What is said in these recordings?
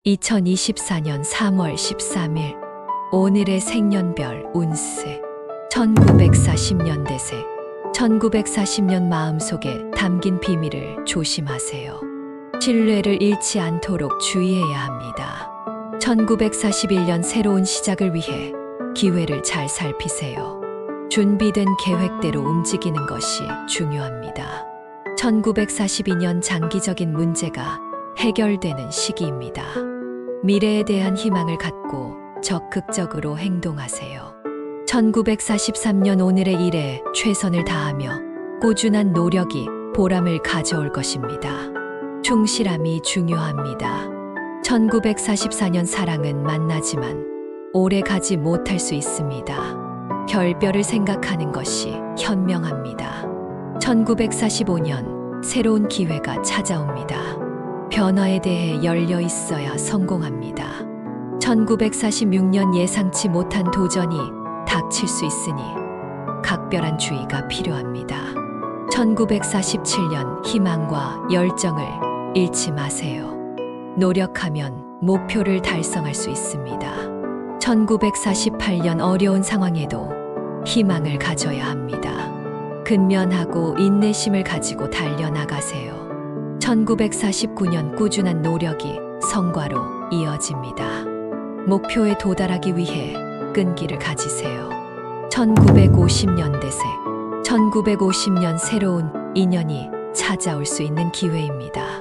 2024년 3월 13일 오늘의 생년별 운세 1940년 대세 1940년 마음속에 담긴 비밀을 조심하세요. 신뢰를 잃지 않도록 주의해야 합니다. 1941년 새로운 시작을 위해 기회를 잘 살피세요. 준비된 계획대로 움직이는 것이 중요합니다. 1942년 장기적인 문제가 해결되는 시기입니다. 미래에 대한 희망을 갖고 적극적으로 행동하세요. 1943년 오늘의 일에 최선을 다하며 꾸준한 노력이 보람을 가져올 것입니다. 충실함이 중요합니다. 1944년 사랑은 만나지만 오래 가지 못할 수 있습니다. 결별을 생각하는 것이 현명합니다. 1945년 새로운 기회가 찾아옵니다. 변화에 대해 열려 있어야 성공합니다. 1946년 예상치 못한 도전이 닥칠 수 있으니 각별한 주의가 필요합니다. 1947년 희망과 열정을 잃지 마세요. 노력하면 목표를 달성할 수 있습니다. 1948년 어려운 상황에도 희망을 가져야 합니다. 근면하고 인내심을 가지고 달려나가세요. 1949년 꾸준한 노력이 성과로 이어집니다. 목표에 도달하기 위해 끈기를 가지세요. 1950년 대세 1950년 새로운 인연이 찾아올 수 있는 기회입니다.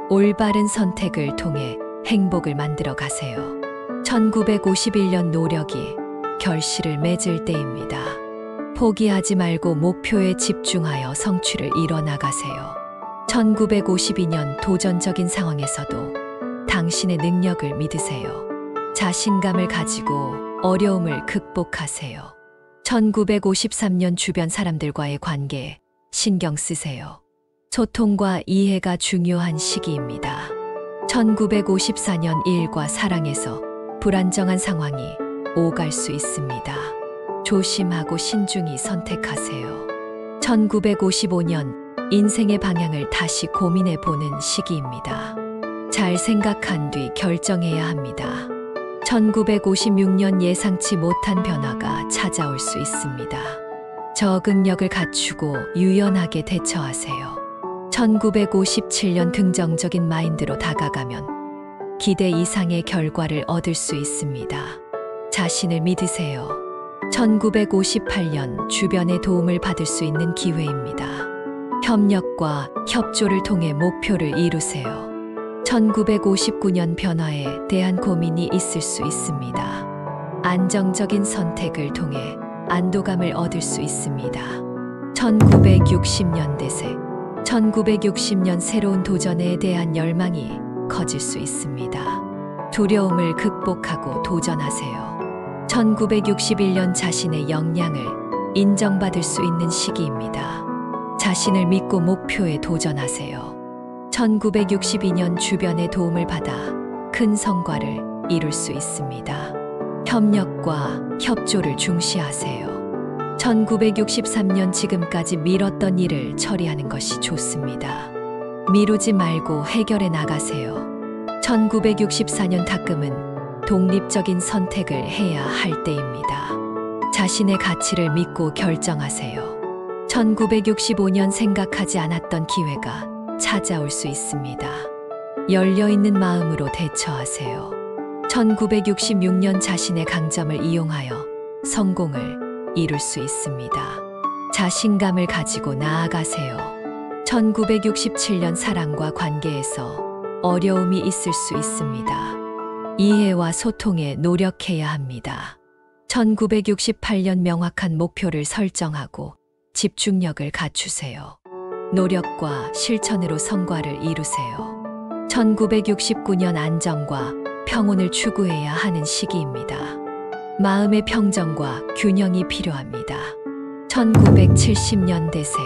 올바른 선택을 통해 행복을 만들어 가세요. 1951년 노력이 결실을 맺을 때입니다. 포기하지 말고 목표에 집중하여 성취를 이뤄나가세요. 1952년 도전적인 상황에서도 당신의 능력을 믿으세요. 자신감을 가지고 어려움을 극복하세요. 1953년 주변 사람들과의 관계에 신경 쓰세요. 소통과 이해가 중요한 시기입니다. 1954년 일과 사랑에서 불안정한 상황이 오갈 수 있습니다. 조심하고 신중히 선택하세요. 1955년 인생의 방향을 다시 고민해 보는 시기입니다. 잘 생각한 뒤 결정해야 합니다. 1956년 예상치 못한 변화가 찾아올 수 있습니다. 적응력을 갖추고 유연하게 대처하세요. 1957년 긍정적인 마인드로 다가가면 기대 이상의 결과를 얻을 수 있습니다. 자신을 믿으세요. 1958년 주변의 도움을 받을 수 있는 기회입니다. 협력과 협조를 통해 목표를 이루세요. 1959년 변화에 대한 고민이 있을 수 있습니다. 안정적인 선택을 통해 안도감을 얻을 수 있습니다. 1960년 대세 1960년 새로운 도전에 대한 열망이 커질 수 있습니다. 두려움을 극복하고 도전하세요. 1961년 자신의 역량을 인정받을 수 있는 시기입니다. 자신을 믿고 목표에 도전하세요. 1962년 주변의 도움을 받아 큰 성과를 이룰 수 있습니다. 협력과 협조를 중시하세요. 1963년 지금까지 미뤘던 일을 처리하는 것이 좋습니다. 미루지 말고 해결해 나가세요. 1964년 닦음은 독립적인 선택을 해야 할 때입니다. 자신의 가치를 믿고 결정하세요. 1965년 생각하지 않았던 기회가 찾아올 수 있습니다. 열려있는 마음으로 대처하세요. 1966년 자신의 강점을 이용하여 성공을 이룰 수 있습니다. 자신감을 가지고 나아가세요. 1967년 사랑과 관계에서 어려움이 있을 수 있습니다. 이해와 소통에 노력해야 합니다. 1968년 명확한 목표를 설정하고 집중력을 갖추세요. 노력과 실천으로 성과를 이루세요. 1969년 안정과 평온을 추구해야 하는 시기입니다. 마음의 평정과 균형이 필요합니다. 1970년 대세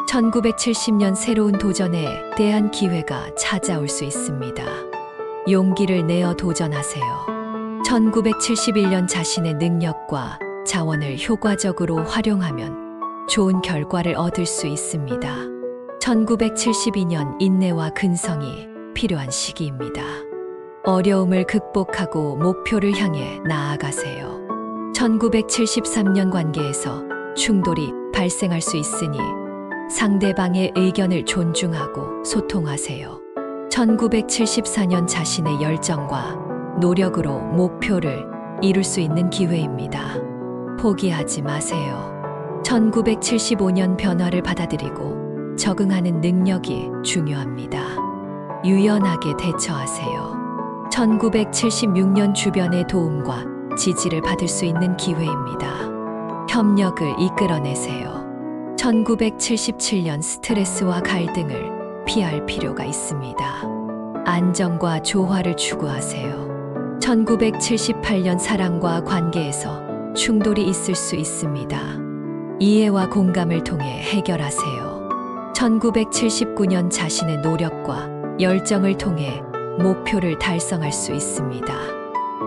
1970년 새로운 도전에 대한 기회가 찾아올 수 있습니다. 용기를 내어 도전하세요. 1971년 자신의 능력과 자원을 효과적으로 활용하면 좋은 결과를 얻을 수 있습니다. 1972년 인내와 근성이 필요한 시기입니다. 어려움을 극복하고 목표를 향해 나아가세요. 1973년 관계에서 충돌이 발생할 수 있으니 상대방의 의견을 존중하고 소통하세요. 1974년 자신의 열정과 노력으로 목표를 이룰 수 있는 기회입니다. 포기하지 마세요. 1975년 변화를 받아들이고 적응하는 능력이 중요합니다. 유연하게 대처하세요. 1976년 주변의 도움과 지지를 받을 수 있는 기회입니다. 협력을 이끌어내세요. 1977년 스트레스와 갈등을 피할 필요가 있습니다. 안정과 조화를 추구하세요. 1978년 사랑과 관계에서 충돌이 있을 수 있습니다. 이해와 공감을 통해 해결하세요. 1979년 자신의 노력과 열정을 통해 목표를 달성할 수 있습니다.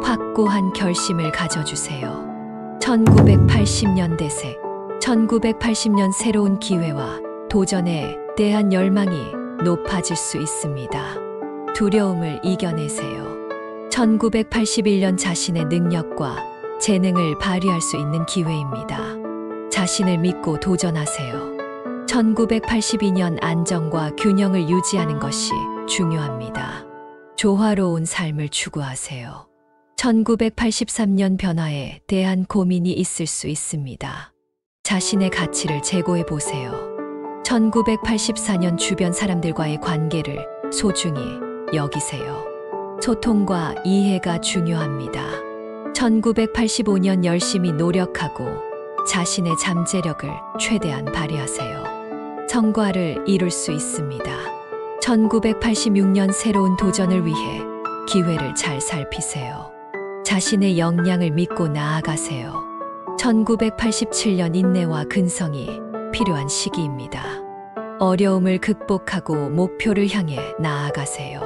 확고한 결심을 가져주세요. 1980년대생 1980년 새로운 기회와 도전에 대한 열망이 높아질 수 있습니다. 두려움을 이겨내세요. 1981년 자신의 능력과 재능을 발휘할 수 있는 기회입니다. 자신을 믿고 도전하세요. 1982년 안정과 균형을 유지하는 것이 중요합니다. 조화로운 삶을 추구하세요. 1983년 변화에 대한 고민이 있을 수 있습니다. 자신의 가치를 재고해 보세요. 1984년 주변 사람들과의 관계를 소중히 여기세요. 소통과 이해가 중요합니다. 1985년 열심히 노력하고 자신의 잠재력을 최대한 발휘하세요. 성과를 이룰 수 있습니다. 1986년 새로운 도전을 위해 기회를 잘 살피세요. 자신의 역량을 믿고 나아가세요. 1987년 인내와 근성이 필요한 시기입니다. 어려움을 극복하고 목표를 향해 나아가세요.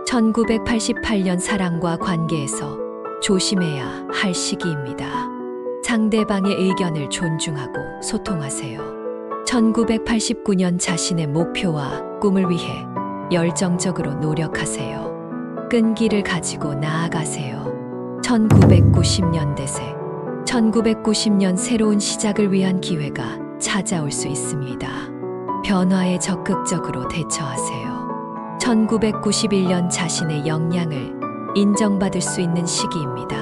1988년 사랑과 관계에서 조심해야 할 시기입니다. 상대방의 의견을 존중하고 소통하세요. 1989년 자신의 목표와 꿈을 위해 열정적으로 노력하세요. 끈기를 가지고 나아가세요. 1990년대생 1990년 새로운 시작을 위한 기회가 찾아올 수 있습니다. 변화에 적극적으로 대처하세요. 1991년 자신의 역량을 인정받을 수 있는 시기입니다.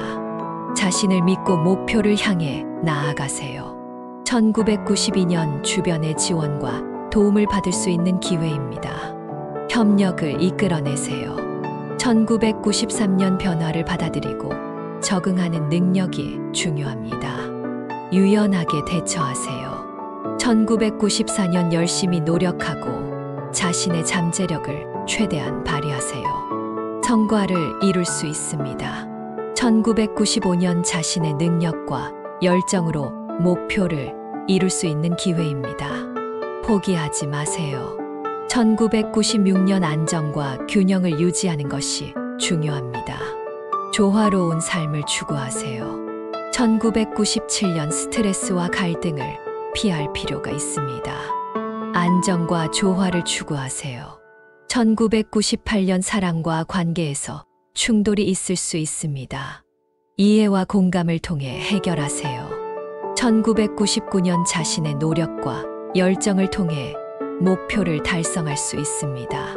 자신을 믿고 목표를 향해 나아가세요. 1992년 주변의 지원과 도움을 받을 수 있는 기회입니다. 협력을 이끌어내세요. 1993년 변화를 받아들이고 적응하는 능력이 중요합니다. 유연하게 대처하세요. 1994년 열심히 노력하고 자신의 잠재력을 최대한 발휘하세요. 성과를 이룰 수 있습니다. 1995년 자신의 능력과 열정으로 목표를 이룰 수 있는 기회입니다. 포기하지 마세요. 1996년 안정과 균형을 유지하는 것이 중요합니다. 조화로운 삶을 추구하세요. 1997년 스트레스와 갈등을 피할 필요가 있습니다. 안정과 조화를 추구하세요. 1998년 사랑과 관계에서 충돌이 있을 수 있습니다. 이해와 공감을 통해 해결하세요. 1999년 자신의 노력과 열정을 통해 목표를 달성할 수 있습니다.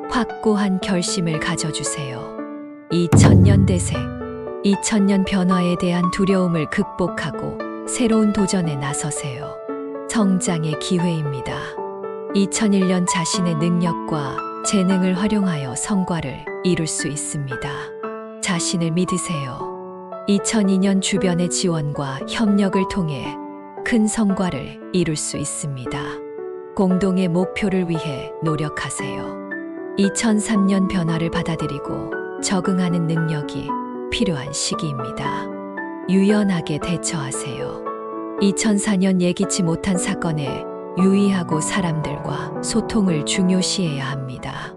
확고한 결심을 가져주세요. 2000년대생 2000년 변화에 대한 두려움을 극복하고 새로운 도전에 나서세요. 성장의 기회입니다. 2001년 자신의 능력과 재능을 활용하여 성과를 이룰 수 있습니다. 자신을 믿으세요. 2002년 주변의 지원과 협력을 통해 큰 성과를 이룰 수 있습니다. 공동의 목표를 위해 노력하세요. 2003년 변화를 받아들이고 적응하는 능력이 필요한 시기입니다. 유연하게 대처하세요. 2004년 예기치 못한 사건에 유의하고 사람들과 소통을 중요시해야 합니다.